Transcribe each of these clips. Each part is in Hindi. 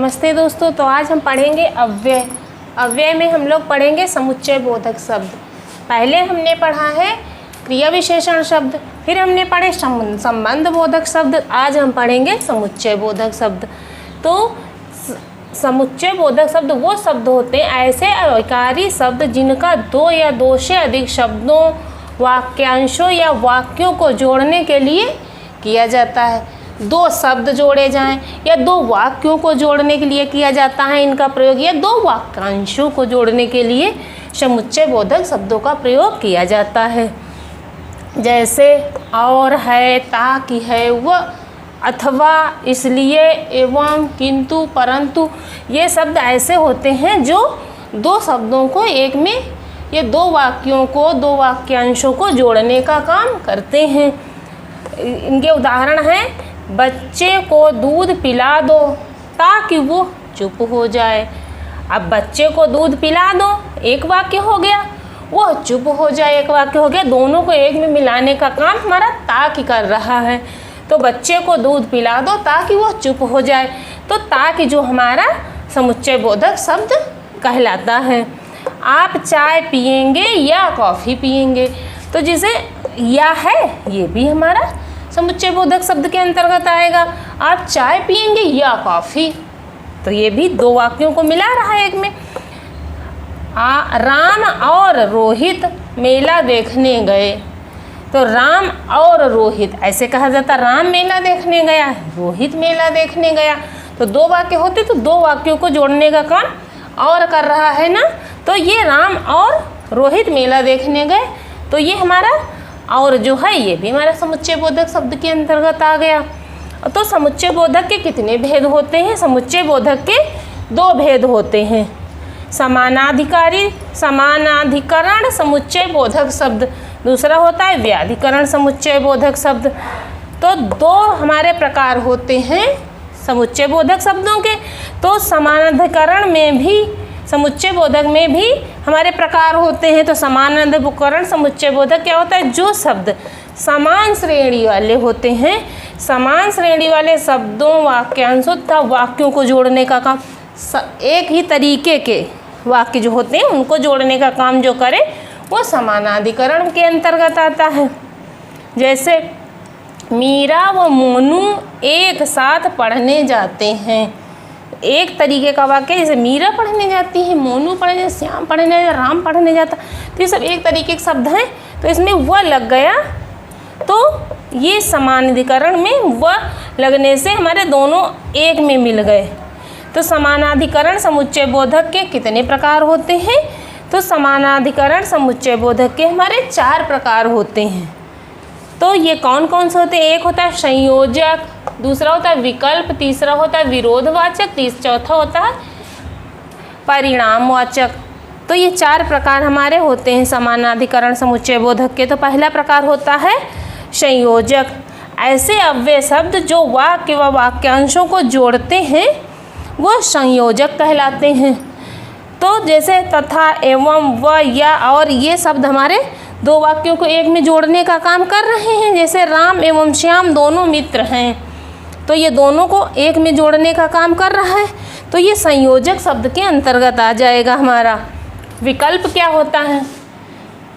नमस्ते दोस्तों। तो आज हम पढ़ेंगे अव्यय। अव्यय में हम लोग पढ़ेंगे समुच्चय बोधक शब्द। पहले हमने पढ़ा है क्रिया विशेषण शब्द, फिर हमने पढ़े संबंध बोधक शब्द। आज हम पढ़ेंगे समुच्चय बोधक शब्द। तो समुच्चय बोधक शब्द वो शब्द होते हैं, ऐसे अविकारी शब्द जिनका दो या दो से अधिक शब्दों, वाक्यांशों या वाक्यों को जोड़ने के लिए किया जाता है। दो शब्द जोड़े जाएं या दो वाक्यों को जोड़ने के लिए किया जाता है इनका प्रयोग, या दो वाक्यांशों को जोड़ने के लिए समुच्चय बोधक शब्दों का प्रयोग किया जाता है। जैसे और, है, ताकि, है, वह, अथवा, इसलिए, एवं, किंतु, परंतु, ये शब्द ऐसे होते हैं जो दो शब्दों को एक में या दो वाक्यों को, दो वाक्यांशों को जोड़ने का काम करते हैं। इनके उदाहरण हैं, बच्चे को दूध पिला दो ताकि वो चुप हो जाए। अब बच्चे को दूध पिला दो एक वाक्य हो गया, वो चुप हो जाए एक वाक्य हो गया। दोनों को एक में मिलाने का काम हमारा ताकि कर रहा है। तो बच्चे को दूध पिला दो ताकि वो चुप हो जाए, तो ताकि जो हमारा समुच्चय बोधक शब्द कहलाता है। आप चाय पिएंगे या कॉफ़ी पिएंगे, तो जिसे या है ये भी हमारा समुच्चय बोधक शब्द के अंतर्गत आएगा। आप चाय पिएंगे या कॉफ़ी, तो ये भी दो वाक्यों को मिला रहा है एक में। राम और रोहित मेला देखने गए, तो राम और रोहित ऐसे कहा जाता, राम मेला देखने गया, रोहित मेला देखने गया। तो दो वाक्य होते तो दो वाक्यों को जोड़ने का काम और कर रहा है ना। तो ये राम और रोहित मेला देखने गए, तो ये हमारा और जो है ये भी हमारा समुच्चय बोधक शब्द के अंतर्गत आ गया। तो समुच्चय बोधक के कितने भेद होते हैं? समुच्चय बोधक के दो भेद होते हैं, समानाधिकारी समानाधिकरण समुच्चय बोधक शब्द, दूसरा होता है व्याधिकरण समुच्चय बोधक शब्द। तो दो हमारे प्रकार होते हैं समुच्चय बोधक शब्दों के। तो समानाधिकरण में भी, समुच्चय बोधक में भी हमारे प्रकार होते हैं। तो समानाधिकरण समुच्चय बोधक क्या होता है? जो शब्द समान श्रेणी वाले होते हैं, समान श्रेणी वाले शब्दों, वाक्यांशों तथा वाक्यों को जोड़ने का काम, एक ही तरीके के वाक्य जो होते हैं उनको जोड़ने का काम जो करे वो समानाधिकरण के अंतर्गत आता है। जैसे मीरा व मोनू एक साथ पढ़ने जाते हैं, एक तरीके का वाक्य। जैसे मीरा पढ़ने जाती है, मोनू पढ़ने जाता, श्याम पढ़ने जाता, राम पढ़ने जाता, तो ये सब एक तरीके के शब्द हैं। तो इसमें वह लग गया, तो ये समानाधिकरण में वह लगने से हमारे दोनों एक में मिल गए। तो समानाधिकरण समुच्चय बोधक के कितने प्रकार होते हैं? तो समानाधिकरण समुच्चय बोधक के हमारे चार प्रकार होते हैं। तो ये कौन कौन से होते हैं? एक होता है संयोजक, दूसरा होता है विकल्प, तीसरा होता है विरोधवाचक, चौथा होता है परिणामवाचक। तो ये चार प्रकार हमारे होते हैं समानाधिकरण समुच्चय बोधक के। तो पहला प्रकार होता है संयोजक, ऐसे अव्यय शब्द जो वाक्य व वाक्यांशों को जोड़ते हैं वो संयोजक कहलाते हैं। तो जैसे तथा, एवं, व, या, और, ये शब्द हमारे दो वाक्यों को एक में जोड़ने का काम कर रहे हैं। जैसे राम एवं श्याम दोनों मित्र हैं, तो ये दोनों को एक में जोड़ने का काम कर रहा है, तो ये संयोजक शब्द के अंतर्गत आ जाएगा हमारा। विकल्प क्या होता है?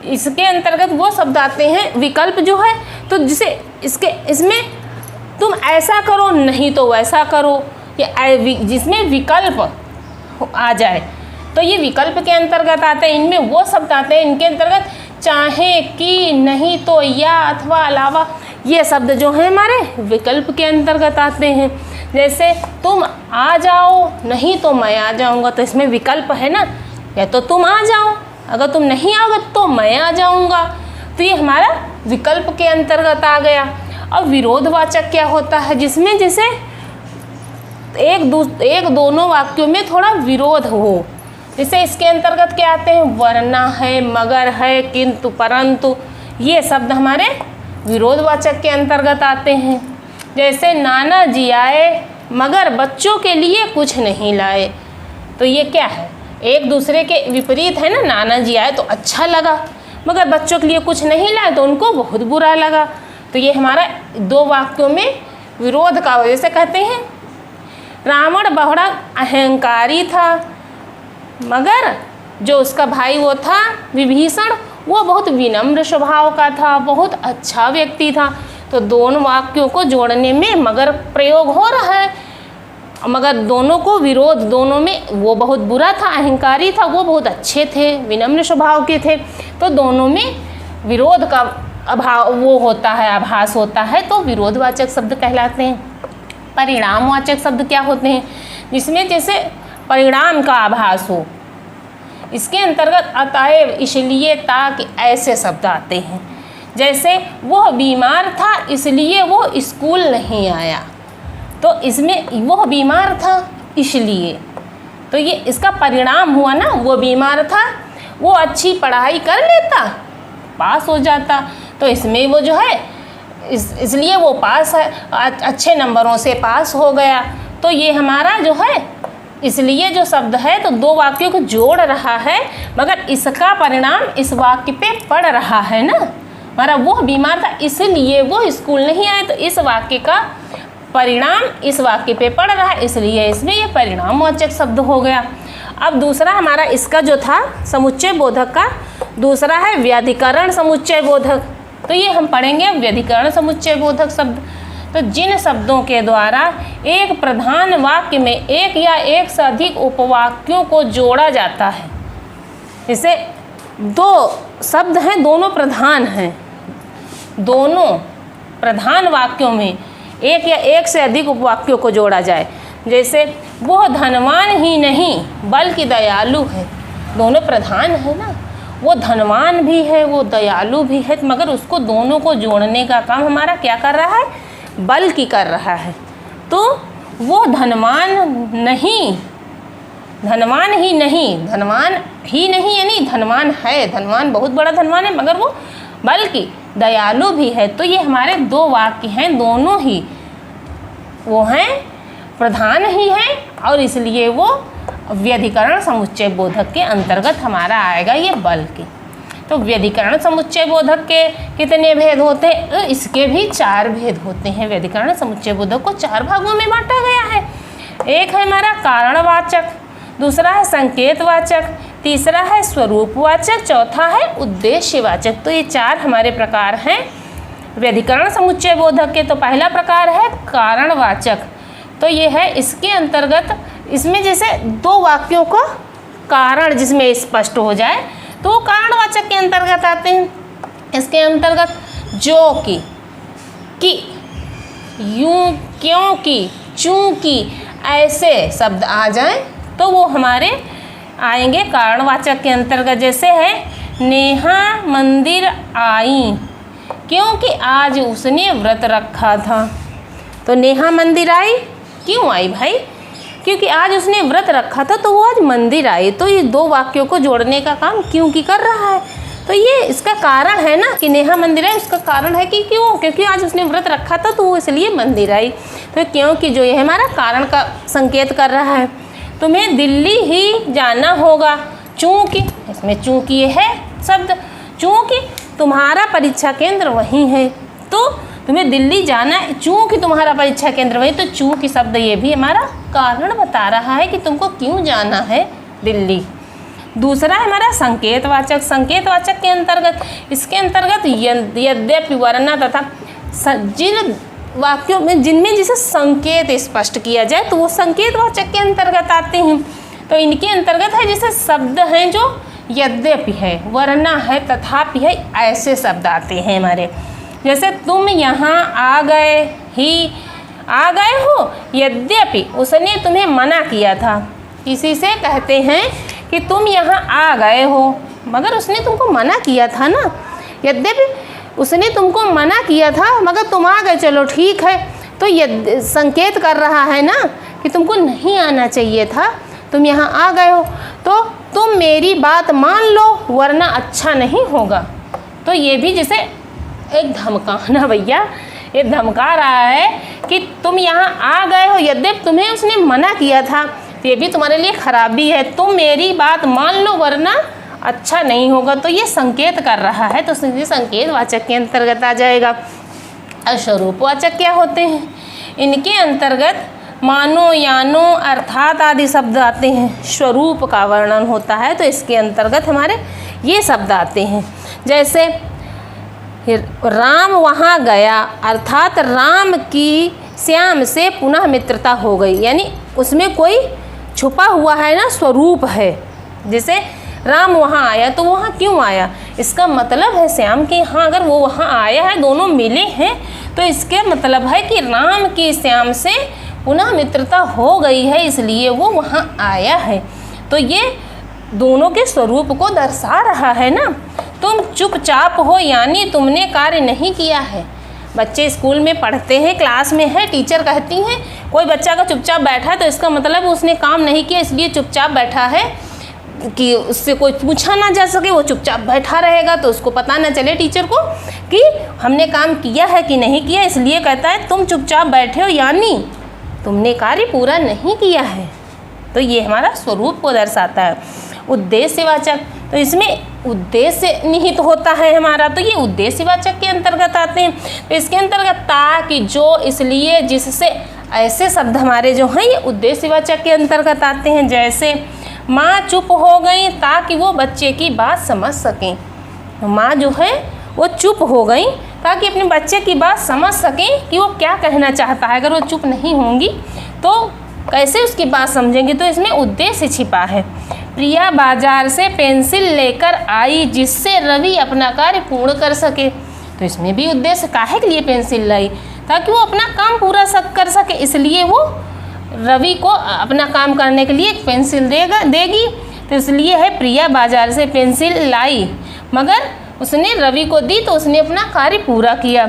इसके अंतर्गत वो शब्द आते हैं, विकल्प जो है तो जिसे इसमें तुम ऐसा करो नहीं तो वैसा करो, या जिसमें विकल्प आ जाए तो ये विकल्प के अंतर्गत आते हैं। इनमें वो शब्द आते हैं इनके अंतर्गत, चाहे, कि, नहीं तो, या, अथवा, अलावा, ये शब्द जो हैं हमारे विकल्प के अंतर्गत आते हैं। जैसे तुम आ जाओ नहीं तो मैं आ जाऊंगा, तो इसमें विकल्प है ना, या तो तुम आ जाओ, अगर तुम नहीं आओगे तो मैं आ जाऊंगा, तो ये हमारा विकल्प के अंतर्गत आ गया। और विरोधवाचक क्या होता है? जिसमें जैसे एक दोनों वाक्यों में थोड़ा विरोध हो, जैसे इसके अंतर्गत क्या आते हैं? वरना है, मगर है, किंतु, परंतु, ये शब्द हमारे विरोधवाचक के अंतर्गत आते हैं। जैसे नाना जी आए मगर बच्चों के लिए कुछ नहीं लाए, तो ये क्या है? एक दूसरे के विपरीत है ना। नाना जी आए तो अच्छा लगा, मगर बच्चों के लिए कुछ नहीं लाए तो उनको बहुत बुरा लगा। तो ये हमारा दो वाक्यों में विरोध का वजह से कहते हैं रावण बड़ा अहंकारी था, मगर जो उसका भाई वो था विभीषण, वो बहुत विनम्र स्वभाव का था, बहुत अच्छा व्यक्ति था। तो दोनों वाक्यों को जोड़ने में मगर प्रयोग हो रहा है, मगर दोनों को विरोध, दोनों में वो बहुत बुरा था, अहंकारी था, वो बहुत अच्छे थे, विनम्र स्वभाव के थे। तो दोनों में विरोध का अभाव वो होता है, आभास होता है, तो विरोधवाचक शब्द कहलाते हैं। परिणामवाचक शब्द क्या होते हैं? जिसमें जैसे परिणाम का आभास हो, इसके अंतर्गत अतएव, इसलिए, ताकि ऐसे शब्द आते हैं। जैसे वह बीमार था इसलिए वो स्कूल नहीं आया, तो इसमें वह बीमार था इसलिए, तो ये इसका परिणाम हुआ ना। वो बीमार था, वो अच्छी पढ़ाई कर लेता, पास हो जाता, तो इसमें वो जो है इसलिए वो पास है, अच्छे नंबरों से पास हो गया। तो ये हमारा जो है इसलिए जो शब्द है तो दो वाक्यों को जोड़ रहा है, मगर इसका परिणाम इस वाक्य पे पड़ रहा है ना। हमारा वो बीमार था इसलिए वो स्कूल नहीं आए, तो इस वाक्य का परिणाम इस वाक्य पे पड़ रहा है, इसलिए इसमें ये परिणामवाचक शब्द हो गया। अब दूसरा हमारा इसका जो था समुच्चय बोधक का, दूसरा है व्यधिकरण समुच्चय बोधक। तो ये हम पढ़ेंगे व्यधिकरण समुच्चय बोधक शब्द। तो जिन शब्दों के द्वारा एक प्रधान वाक्य में एक या एक से अधिक उपवाक्यों को जोड़ा जाता है, जैसे दो शब्द हैं, दोनों प्रधान हैं, दोनों प्रधान वाक्यों में एक या एक से अधिक उपवाक्यों को जोड़ा जाए। जैसे वो धनवान ही नहीं बल्कि दयालु है, दोनों प्रधान है ना, वो धनवान भी है, वो दयालु भी है, मगर उसको दोनों को जोड़ने का काम हमारा क्या कर रहा है? बल्कि कर रहा है। तो वो धनवान नहीं, धनवान ही नहीं, धनवान ही नहीं यानी धनवान है, धनवान बहुत बड़ा धनवान है, मगर वो बल्कि दयालु भी है। तो ये हमारे दो वाक्य हैं, दोनों ही वो हैं प्रधान ही हैं, और इसलिए वो व्यधिकरण समुच्चय बोधक के अंतर्गत हमारा आएगा ये बल्कि। तो व्यधिकरण समुच्चय बोधक के कितने भेद होते हैं? इसके भी 4 भेद होते हैं। व्यधिकरण समुच्चय बोधक को 4 भागों में बांटा गया है। एक है हमारा कारणवाचक, दूसरा है संकेतवाचक, तीसरा है स्वरूपवाचक, चौथा है उद्देश्यवाचक। तो ये 4 हमारे प्रकार हैं व्यधिकरण समुच्चय बोधक के। तो पहला प्रकार है कारणवाचक। तो ये है इसके अंतर्गत, इसमें जैसे दो वाक्यों को कारण जिसमें स्पष्ट हो जाए तो वो कारणवाचक के अंतर्गत आते हैं। इसके अंतर्गत जो कि, यूं, क्योंकि, चूंकि ऐसे शब्द आ जाएं तो वो हमारे आएंगे कारणवाचक के अंतर्गत। जैसे है नेहा मंदिर आई क्योंकि आज उसने व्रत रखा था। तो नेहा मंदिर आई, क्यों आई भाई? क्योंकि आज उसने व्रत रखा था, तो वो आज मंदिर आई। तो ये दो वाक्यों को जोड़ने का काम क्योंकि कर रहा है। तो ये इसका कारण है ना कि नेहा मंदिर आई, उसका कारण है कि क्यों, क्योंकि आज उसने व्रत रखा था तो वो इसलिए मंदिर आई। तो क्योंकि जो ये हमारा कारण का संकेत कर रहा है। तुम्हें दिल्ली ही जाना होगा चूँकि, इसमें चूँकि ये है शब्द, चूँकि तुम्हारा परीक्षा केंद्र वहीं है, तो तुम्हें दिल्ली जाना है चूँकि तुम्हारा परीक्षा केंद्र वहीं। तो चूँकि शब्द ये भी हमारा कारण बता रहा है कि तुमको क्यों जाना है दिल्ली। दूसरा है हमारा संकेतवाचक। संकेतवाचक के अंतर्गत, इसके अंतर्गत यद्यपि, वरना तथा जिन वाक्यों में जिनमें जिसे संकेत स्पष्ट किया जाए तो वो संकेतवाचक के अंतर्गत आते हैं। तो इनके अंतर्गत है जैसे शब्द हैं जो यद्यपि है, वरना है, तथापि है, ऐसे शब्द आते हैं हमारे। जैसे तुम यहाँ आ गए हो यद्यपि उसने तुम्हें मना किया था। किसी से कहते हैं कि तुम यहाँ आ गए हो, मगर उसने तुमको मना किया था ना। यद्यपि उसने तुमको मना किया था मगर तुम आ गए, चलो ठीक है। तो ये संकेत कर रहा है ना कि तुमको नहीं आना चाहिए था, तुम यहाँ आ गए हो, तो तुम मेरी बात मान लो वरना अच्छा नहीं होगा। तो ये भी जैसे एक धमकाना, भैया ये धमका रहा है कि तुम यहाँ आ गए हो यद्यपि तुम्हें उसने मना किया था, तो ये भी तुम्हारे लिए खराबी है, तुम मेरी बात मान लो वरना अच्छा नहीं होगा। तो ये संकेत कर रहा है, तो ये संकेतवाचक के अंतर्गत आ जाएगा। और स्वरूपवाचक क्या होते हैं? इनके अंतर्गत मानो, यानो, अर्थात आदि शब्द आते हैं। स्वरूप का वर्णन होता है तो इसके अंतर्गत हमारे ये शब्द आते हैं। जैसे राम वहाँ गया, अर्थात राम की श्याम से पुनः मित्रता हो गई, यानी उसमें कोई छुपा हुआ है ना स्वरूप है। जैसे राम वहाँ आया तो वहाँ क्यों आया, इसका मतलब है श्याम के यहाँ अगर वो वहाँ आया है, दोनों मिले हैं, तो इसके मतलब है कि राम की श्याम से पुनः मित्रता हो गई है, इसलिए वो वहाँ आया है। तो ये दोनों के स्वरूप को दर्शा रहा है ना। तुम चुपचाप हो, यानी तुमने कार्य नहीं किया है। बच्चे स्कूल में पढ़ते हैं, क्लास में है, टीचर कहती हैं कोई बच्चा का चुपचाप बैठा है तो इसका मतलब उसने काम नहीं किया, इसलिए चुपचाप बैठा है, कि उससे कोई पूछा ना जा सके, वो चुपचाप बैठा रहेगा तो उसको पता ना चले टीचर को कि हमने काम किया है कि नहीं किया, इसलिए कहता है तुम चुपचाप बैठे हो, यानी तुमने कार्य पूरा नहीं किया है। तो ये हमारा स्वरूप को दर्शाता है। उद्देश्यवाचक, तो इसमें उद्देश्य निहित होता है हमारा, तो ये उद्देश्यवाचक के अंतर्गत आते हैं। तो इसके अंतर्गत ता, कि, जो, इसलिए, जिससे, ऐसे शब्द हमारे जो हैं ये उद्देश्यवाचक के अंतर्गत आते हैं। जैसे माँ चुप हो गई ताकि वो बच्चे की बात समझ सकें। माँ जो है वो चुप हो गई ताकि अपने बच्चे की बात समझ सकें कि वो क्या कहना चाहता है। अगर वो चुप नहीं होंगी तो कैसे उसकी बात समझेंगे, तो इसमें उद्देश्य छिपा है। प्रिया बाजार से पेंसिल लेकर आई जिससे रवि अपना कार्य पूर्ण कर सके, तो इसमें भी उद्देश्य काहे के लिए पेंसिल लाई, ताकि वो अपना काम पूरा कर सके, इसलिए वो रवि को अपना काम करने के लिए एक पेंसिल देगी। तो इसलिए है प्रिया बाजार से पेंसिल लाई, मगर उसने रवि को दी तो उसने अपना कार्य पूरा किया।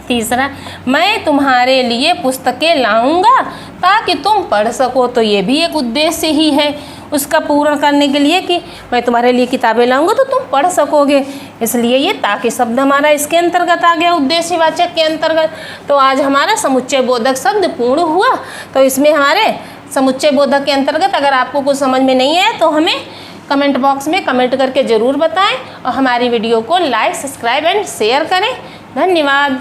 तीसरा, मैं तुम्हारे लिए पुस्तकें लाऊंगा ताकि तुम पढ़ सको, तो ये भी एक उद्देश्य ही है उसका पूर्ण करने के लिए कि मैं तुम्हारे लिए किताबें लाऊंगा तो तुम पढ़ सकोगे, इसलिए ये ताकि शब्द हमारा इसके अंतर्गत आ गया, उद्देश्यवाचक के अंतर्गत। तो आज हमारा समुच्चय बोधक शब्द पूर्ण हुआ। तो इसमें हमारे समुच्चय बोधक के अंतर्गत अगर आपको कुछ समझ में नहीं आया तो हमें कमेंट बॉक्स में कमेंट करके ज़रूर बताएं और हमारी वीडियो को लाइक, सब्सक्राइब एंड शेयर करें। धन्यवाद।